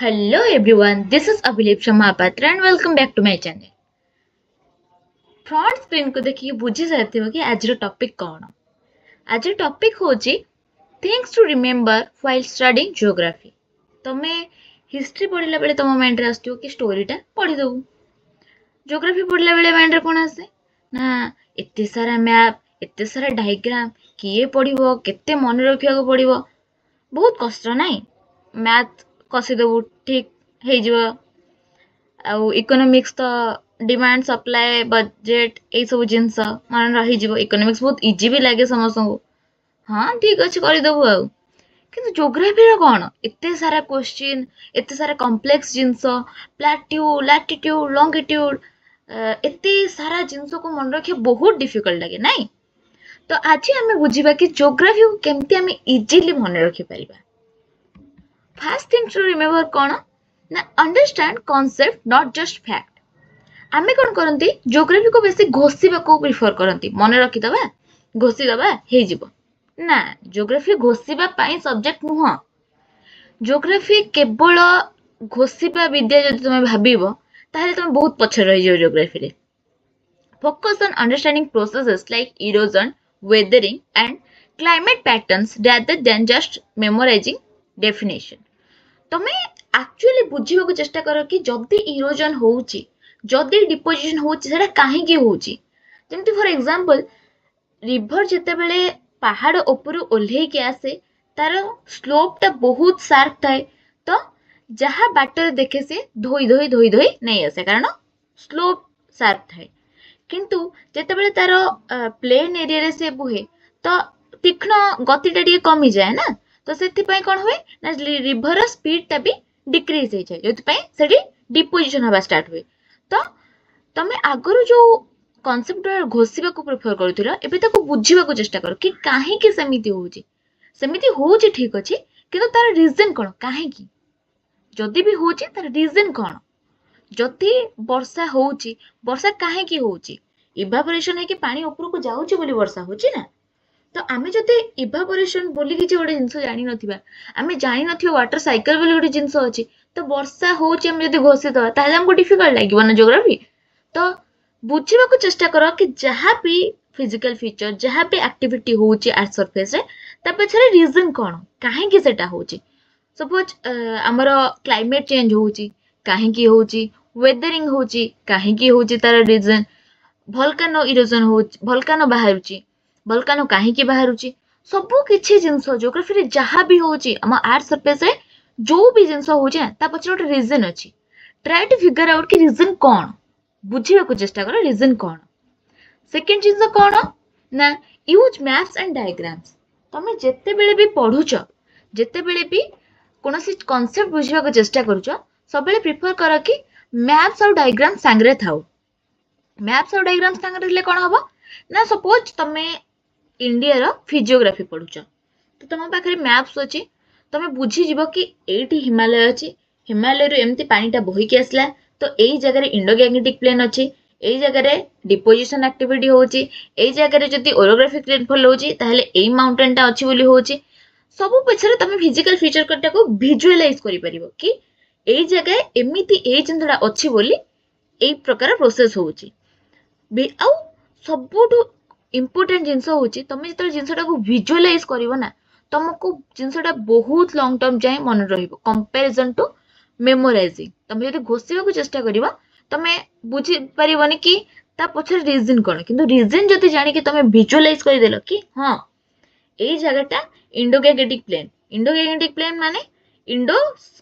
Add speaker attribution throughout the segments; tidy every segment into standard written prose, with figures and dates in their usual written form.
Speaker 1: Hello everyone, this is Abhilip Shamapatra and welcome back to my channel. Front screen को देखिए बुझी सारी कि आज टॉपिक कौन। आज टॉपिक होची things to remember while studying geography. तमे हिस्ट्री पढ़िला बेले तुम माइंड रे आसथिबो कि स्टोरीटा पढ़ी दबु। जियोग्राफी पढ़िला बेले माइंड रे कोन आसे ना एते सारा मैप एते सारा डायग्राम किए पढ़िबो केते मन रखिया को पड़िबो बहुत कष्ट नाही। मैथ कसिदेबु ठीक हे जिवो आउ इकोनॉमिक्स तो डिमांड सप्लाई बजेट ए सब जिनस मन रही जीवो। इकोनॉमिक्स बहुत इजी भी लगे समस्त को। हाँ ठीक अच्छे करदेबु आउ किंतु ज्योग्राफी कौन एते सारा क्वेश्चन एते सारा कॉम्प्लेक्स जिनस प्लाट्यूड लैटिट्यूड लॉन्गिट्यूड एते सारा जिनस को मन रखिया बहुत डिफिकल्ट लगे नाई। तो आज आम बुझा कि ज्योग्राफी को केमती आम इजिली मन रखी पारिबा। फर्स्ट थिंग टू रिमेंबर कौन ना understand concept not just fact. आमे कौन करती ज्योग्राफी को बेसी घोषिबा को प्रिफर करती मन रखिदबा घोषिदबा हे जिवो ना। ज्योग्राफी घोषिबा पाई सब्जेक्ट नुह। ज्योग्राफी केवल घोषिबा विद्या जदि तुम भाबिबो ताहले तुम बहुत पछरे रहि जाओ। ज्योग्राफी रे focus on understanding processes like erosion weathering and climate patterns rather than just memorizing definition। तमे एक्चुअली बुझिबा को चेष्टा करो कि जदि इरोजन होउची जदि डिपोजिशन होउची सेटा काहे की होउची। जेमति फॉर एग्जांपल रिवर जेते बेले पहाड़ ऊपर ओल्हे के आसे तार स्लोप टा बहुत शार्प थाए तो जहा बाटर देखे से धोई धोई धोई धोई नहीं आसे कारण स्लोप शार्प थाए। किंतु जेते बेले तार प्लेन एरिया रे से बुहे तो तीक्ष्ण गतिटा टिके कमी जाए ना। तो सेति पई कोन हुए ना रिवर स्पीड टा भी डिक्रीज हो जाए जोति पई सेठी डिपोजिशन हवा स्टार्ट हुए। तो तमे आगरो जो कॉन्सेप्ट घोषिबा को प्रिफर करूथिलो एबे ताको बुझिबा को चेष्टा करो कि काहे की सेमिति होउची ठीक अछि किंतु तार रीजन कोन काहे की जदि भी होउची तार रीजन कोन। जदि वर्षा होउची वर्षा काहे की होउची इवापोरेशन है कि पानी ऊपर को जाउची बोली वर्षा होउची ना। तो आमे जदि इवापोरेशन बोली कि गोटे जिनस जानि नथिबा आमे जानि नथिबा वाटर साइकिल बोली गोटे जिनस अछि तो वर्षा होउची हम जदि घोषित दबा ताले हमको डिफिकल्ट लागिबो ना ज्योग्राफी। तो बुझिबा को चेष्टा करो कि जहाँ भी फिजिकल फीचर जहाँ भी एक्टिविटी होउची अर्थ सरफेस रे ता पछरे रीजन कोन काहे की सेटा होउची। सपोज हमर क्लाइमेट चेंज होउची काहे की होउची वेदरिंग होउची काहे की होउची तार रीजन वोल्केनो इरोजन होउची वोल्केनो बाहरुची वोल्केनो काहे की बाहरुची सबु किछि जिंस ज्योग्राफी रे जहाँ भी होउची हम अर्थ सरफेस रे जो भी जिंस होउची ना ता पछरे गोटे रीजन अछि। ट्राई टू फिगर आउट कि रीजन कोन बुझिबा को चेष्टा करो रीजन कोन। सेकंड जिंस कोन ना यूज मैप्स एंड डायग्राम्स। तमे जेते बेले भी पढुछ जेते बेले भी कोनोसी कांसेप्ट बुझिबा को चेष्टा करूछ सब बेले प्रिफर करो कि मैप्स और डायग्राम संगरे थाउ। मैप्स और डायग्राम संगरे ले कोन हबो ना सपोज तमे इंडिया रो फिजियोग्राफी पढुछ तो तम पाखरे मैप्स अछि तमे बुझी जिवो कि एठी हिमालय अछि हिमालय रो एम्ति पानीटा बोही के आसला तो एई जगह रे इंडो गैंगेटिक प्लेन अछि एई जगह रे डिपोजिशन एक्टिविटी होउची एई जगह रे जति ओरोग्राफिक रेनफॉल होउची ताहले एई माउंटेन टा अछि बोली होउची। सबु पछरे तमे फिजिकल फीचर कटा को विजुअलाइज करि परिबो कि एई जगह एमिति एई जिंसडा अछि बोली एई प्रकार प्रोसेस होउची। आउ सबुठु इम्पोर्टेंट जिनस होउची तमे जतरे जिनसटा को विजुअलाइज करिवो ना तुमको जिनसटा बहुत लॉन्ग टर्म जाए मन रहिबो कंपैरिजन टू मेमोराइजिंग। तमे जदि घोषिबा को चेष्टा करिवो तमे बुझी परिबोनी कि ता पछर रीजन कोन किंतु रीजन जदि जानि कि तमे विजुअलाइज करि देलो कि हां एई जगहटा इंडो गैंगेटिक प्लेन माने इंडो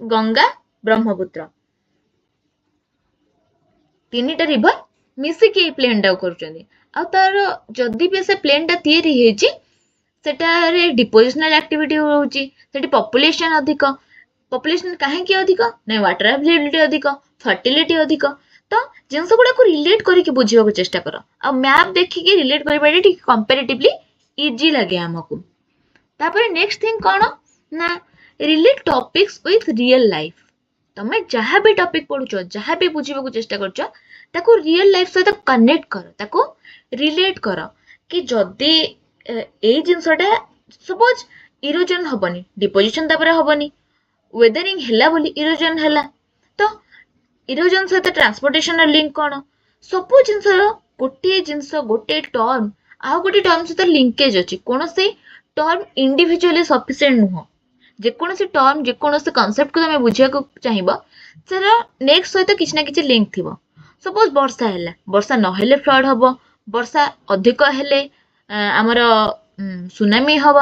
Speaker 1: गंगा ब्रह्मपुत्र तीनिटा रिवर मिसी के प्लेन टा करूचंदी। आ तार जदि भी से प्लेन टा तयारी हेची सेटारे डिपोजिशनल एक्टिविटी होउची सेठी पॉपुलेशन अधिक पॉपुलेशन काहे की अधिक नै वाटर अवेलेबिलिटी अधिक फर्टिलिटी अधिक। तो जिनस गुडा को रिलेट करके बुझिबा को चेष्टा करो आ मैप देखि के रिलेट करबाडी ठीक कंपैरेटिवली इजी लागे हमकु। तापर नेक्स्ट थिंग कोन ना relate topics with real life. तमे जहाँ भी टॉपिक पढुचो जहाँ भी बुझिबा को चेष्टा करचो ताको रियल लाइफ सहित कनेक्ट करो ताको रिलेट करो कि जदि एई जिनसटा सपोज इरोजन हबनी डिपोजिशन तापर हबनी वेदरिंग हैला बोली इरोजन हैला तो इरोजन सहित ट्रांसपोर्टेशन लिंक कौन सब जिनस गोटे जिनस गोटे टर्म आउ गोटे टर्म सहित लिंकेज अच्छी कौन से टर्म इंडिविजुअली सफिशिएंट नुह जेकोसी टर्म जेकोसी कॉन्सेप्ट को तुम बुझा चाहिए सर नेक्स्ट सहित किसी ना किसी लिंक थी सपोज वर्षा है वर्षा नहेले फ्लड हम वर्षा अधिक हेले आमर सुनामी हम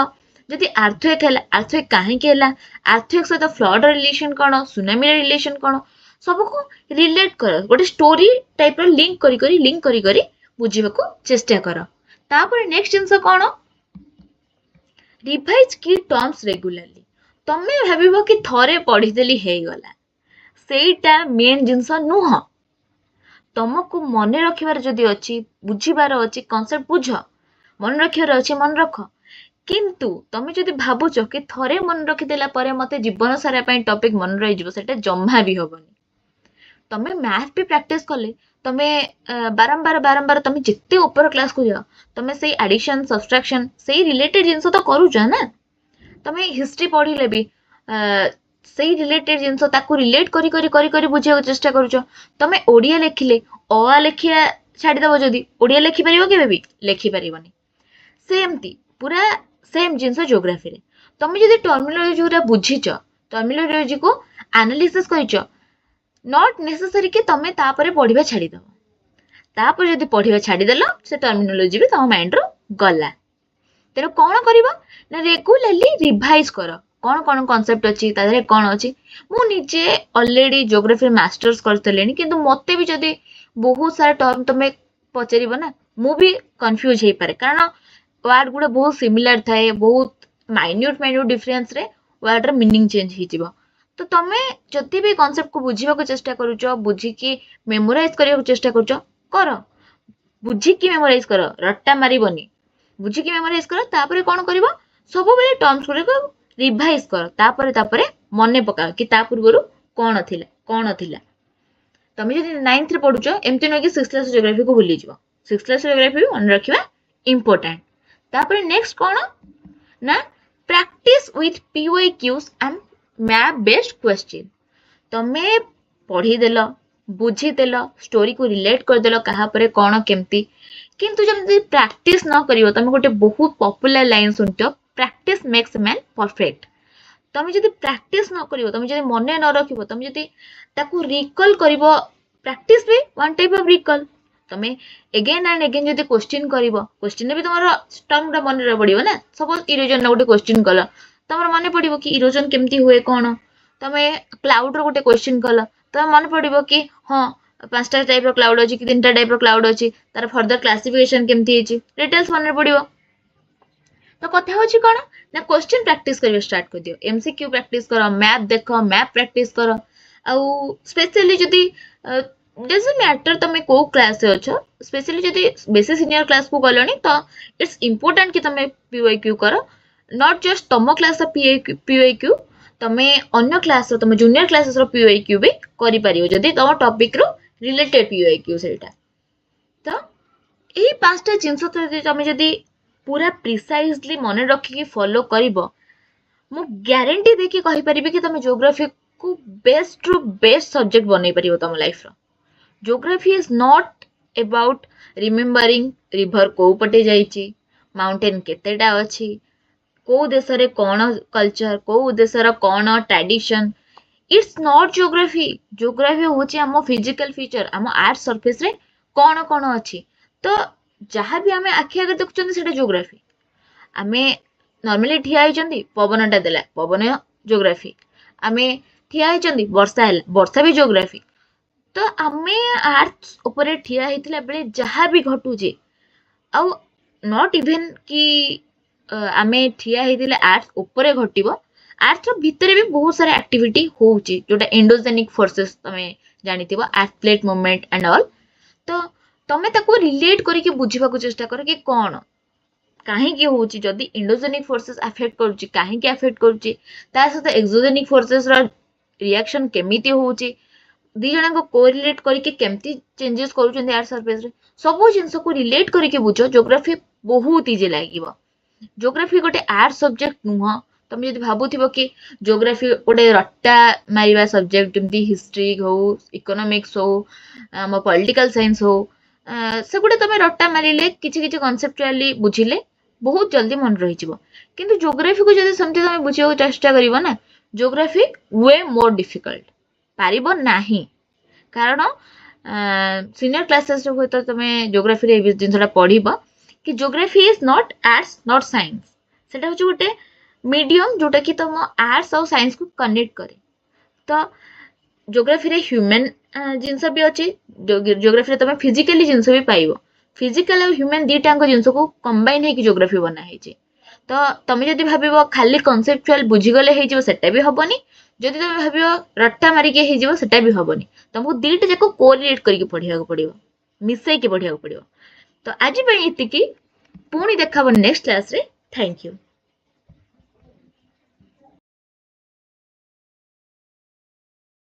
Speaker 1: जदि आर्थक्वेक है आर्थक्वेक कहीं आर्थक्वेक सहित फ्लड रिलेशन कौन सुनामी रिलेशन कौन सबको रिलेट कर गोटे स्टोरी टाइप लिंक करी बुझा चेष्टा कर तापर नेक्स्ट जिनस कौन रिवाइज की टर्म्स रेगुलरली तमें भाव कि थरे पढ़ीदेली हो गला सेटा मेन जिनस नुह तुमको मन रखिबार जदि अच्छी बुझीबार अच्छी कॉन्सेप्ट बुझ मन रखिबार अच्छी मन रख किंतु तमें जदि भावुच कि थरे मन रखिदेला परे मते जीवन सारा टॉपिक मन रही सेटा जम्मा भी हबनी तमें मैथ भी प्रैक्टिस कले तमें बारंबार बारंबार तमें जिते ऊपर क्लास को जाओ तमें से एडिशन सब्सट्रैक्शन से रिलेटेड जिनस तो करूच ना तमें हिस्ट्री पढ़िले भी से रिलेटेड जिनस ताकू रिलेट करी करी करी करी बुझा चेष्टा करूच तमें ओडिया लिखिले अ लिखिया छाड़ीदेव जदि ओडिया लिखिपर केवे भी लिखिपर सेमती पूरा सेम जिनस ज्योग्राफी रे तमें जदि टर्मिनोलॉजी गुरा बुझीच टर्मिनोलॉजी को एनालिसिस करिच नॉट नेसेसरी कि तमें तापर पढ़िबा छाड़ीदेव तापर जदि पढ़िबा छाड़ीदेल से टर्मिनोलॉजी भी तम माइंड रो गला तेरे कौन कर ना रेगुलाली रिवाइज कर कौन कौन कॉन्सेप्ट अच्छी तादरे कौन अच्छी मु निजे ऑलरेडी ज्योग्राफी मास्टर्स करते किंतु मते भी जदि बहुत सारा टर्म तुम पचार ना मु भी कन्फ्यूज हो पारे कारण वर्ड गुड़ा बहुत सिमिलर थाए बहुत माइन्यूट डिफरेंस रे वर्ड रो मीनिंग चेंज हो तो तुम जदि भी कॉन्सेप्ट को बुझा चेष्टा करुच बुझिकी मेमोराइज करने चेष्टा कर बुझिकी मेमोराइज कर रट्टा मारबनी बुझिकी मेमोराइज कर तापर कौन कर सब बेले टर्म्स गुड़िक रिवाइज कर तापर मन पका कि पूर्व कौन थिला तुम जब 9th पढ़ुच एमती नुह कि 6th क्लास ज्योग्राफी को भूली जाओ 6th क्लास ज्योग्राफी भी मन रखा इंपोर्टेंट तापर नेक्स्ट कौन ना practice with PYQs and map based question तमें पढ़ीदेल बुझीदेल स्टोरी को रिलेट करदेल क्या कौन केमती किंतु जब प्रैक्टिस न करियो तुम गोटे बहुत पॉपुलर लाइन सुनत प्रैक्टिस मेक्स मैन परफेक्ट तुम जब प्रैक्टिस न करियो तुम जब मन न रखिबो तुम जब ताकू रिकॉल करिवो प्रैक्टिस भी वन टाइप ऑफ रिकॉल तुम एगेन एंड एगेन जब क्वेश्चन करिवो क्वेश्चन भी तुम टर्म मन रे पड़िबो ना सपोज इरोजन गोटे क्वेश्चन कल तुम मन पड़िबो कि इरोजन केमती हुए कौन तुम क्लाउड रो गोटे क्वेश्चन कल तुम मन पड़िबो कि हाँ 5टा टाइप रो क्लाउड अच्छी कि 3टा टाइप रो क्लाउड अच्छी तार फर्दर क्लासिफिकेशन केमती है डिटेल्स मन पड़ो तो कथा होची कौन ना क्वेश्चन प्रैक्टिस कर स्टार्ट कर दियो MCQ प्रैक्टिस कर मैप देख मैप प्रैक्टिस कर आउ स्पेशली जदि डजंट मैटर तुम को क्लास से अच्छो स्पेशली जदि बेसी सीनियर क्लास को गलनी तो इट्स इंपोर्टेंट कि तुम PYQ कर नॉट जस्ट तुम क्लास PYQ तुम अन्य क्लास तुम जूनियर क्लासेस PYQ भी करि परियो जदि तुम टॉपिक रो रिलेटेड PYQ सेटा तो यही 5टा जिनस तुम जदि पूरा प्रिसाइजली मन रखिकी फॉलो करिवो मु गारंटी देकी कहि परिबी कि तुम ज्योग्राफी को बेस्ट रु बेस्ट सब्जेक्ट बनै परिबो तुम लाइफ रो geography is not about remembering river को पटे जाइची माउंटेन केतेटा अछि को देश रे कोन कल्चर को देश रो कोन tradition it's not geography geography होची हम फिजिकल फीचर हम आर्ट सरफेस रे कोन कोन अछि तो जहाँ भी आम आखि आगे देखुं से ज्योग्राफी आम नॉर्मली ठिया होती पवनटा देला पवन ज्योग्राफी आम ठिया होती वर्षा है वर्षा भी ज्योग्राफी तो आम आर्ट्स उपरे ठिया होता बेले जहाँ भी घटुचे आउ नॉट इवेन कि आम ठिया होते आर्ट्स उपरे घटब आर्ट्स भितर भी बहुत सारा एक्टिविटी होची जोटा एंडोजेनिक फोर्सेस तुम जानी art plate movement and all तो तमें ताको रिलेट करके बुझा चेष्टा कर कि कौन कहीं होची जदि एंडोजेनिक फोर्सेस अफेक्ट करुची कहीं अफेक्ट करुची ता सहित एक्सोजेनिक फोर्सेस रो रिएक्शन केमिति होची दी जन को कोरिलेट करके केमती चेंजेस करूछन आर्ट सरफेस रे सब जिंस को रिलेट करके बुझो ज्योग्राफी बहुत इजी लागिवो ज्योग्राफी गोटे आर्ट सब्जेक्ट नुह ତମେ ଯଦି ଭାବୁଥିବ କି ଜୋଗ୍ରାଫି ଗୋଟେ ରଟା ମାରିବା ସବଜେକ୍ଟ, ଯେମିତି ହିଷ୍ଟ୍ରି ହଉ, ଇକୋନୋମିକ୍ସ ହଉ, ଆମ ପଲିଟିକାଲ ସାଇନ୍ସ ହଉ, ସେଗୁଡ଼ା ତମେ ରଟା ମାରିଲେ କିଛି କିଛି କନସେପ୍ଚୁଆଲି ବୁଝିଲେ ବହୁତ ଜଲ୍ଦି ମନେ ରହିଯିବ। କିନ୍ତୁ ଜୋଗ୍ରାଫିକୁ ଯଦି ସେମିତି ତମେ ବୁଝିବାକୁ ଚେଷ୍ଟା କରିବ ନା, ଜୋଗ୍ରାଫି ୱେ ମୋର୍ ଡିଫିକଲ୍ଟ, ପାରିବ ନାହିଁ। କାରଣ ସିନିୟର କ୍ଲାସେସରେ ହୁଏତ ତମେ ଜୋଗ୍ରାଫିରେ ଏଇ ଜିନିଷଟା ପଢ଼ିବ କି geography is not arts not science, ସେଟା ହେଉଛି ଗୋଟେ ମିଡ଼ିୟମ୍ ଯେଉଁଟାକି ତମ ଆର୍ଟ୍ସ ଆଉ ସାଇନ୍ସକୁ କନେକ୍ଟ କରେ। ତ ଜୋଗ୍ରାଫିରେ ହ୍ୟୁମାନ୍ ଜିନିଷ ବି ଅଛି, ଜୋଗ୍ରାଫିରେ ତମେ ଫିଜିକାଲି ଜିନିଷ ବି ପାଇବ। ଫିଜିକାଲ ଆଉ ହ୍ୟୁମାନ୍ ଦୁଇଟାଙ୍କ ଜିନିଷକୁ କମ୍ବାଇନ୍ ହେଇକି ଜୋଗ୍ରାଫି ବନା ହେଇଛି। ତ ତମେ ଯଦି ଭାବିବ ଖାଲି କନସେପ୍ଚୁଆଲ ବୁଝିଗଲେ ହେଇଯିବ, ସେଟା ବି ହବନି। ଯଦି ତମେ ଭାବିବ ରଟା ମାରିକି ହେଇଯିବ, ସେଟା ବି ହବନି। ତମକୁ ଦୁଇଟା ଯାକ କୋରିଲେଟ୍ କରିକି ପଢ଼ିବାକୁ ପଡ଼ିବ, ମିଶେଇକି ପଢ଼ିବାକୁ ପଡ଼ିବ। ତ ଆଜି ପାଇଁ ଏତିକି, ପୁଣି ଦେଖା ହବ ନେକ୍ସଟ କ୍ଲାସରେ। Thank you.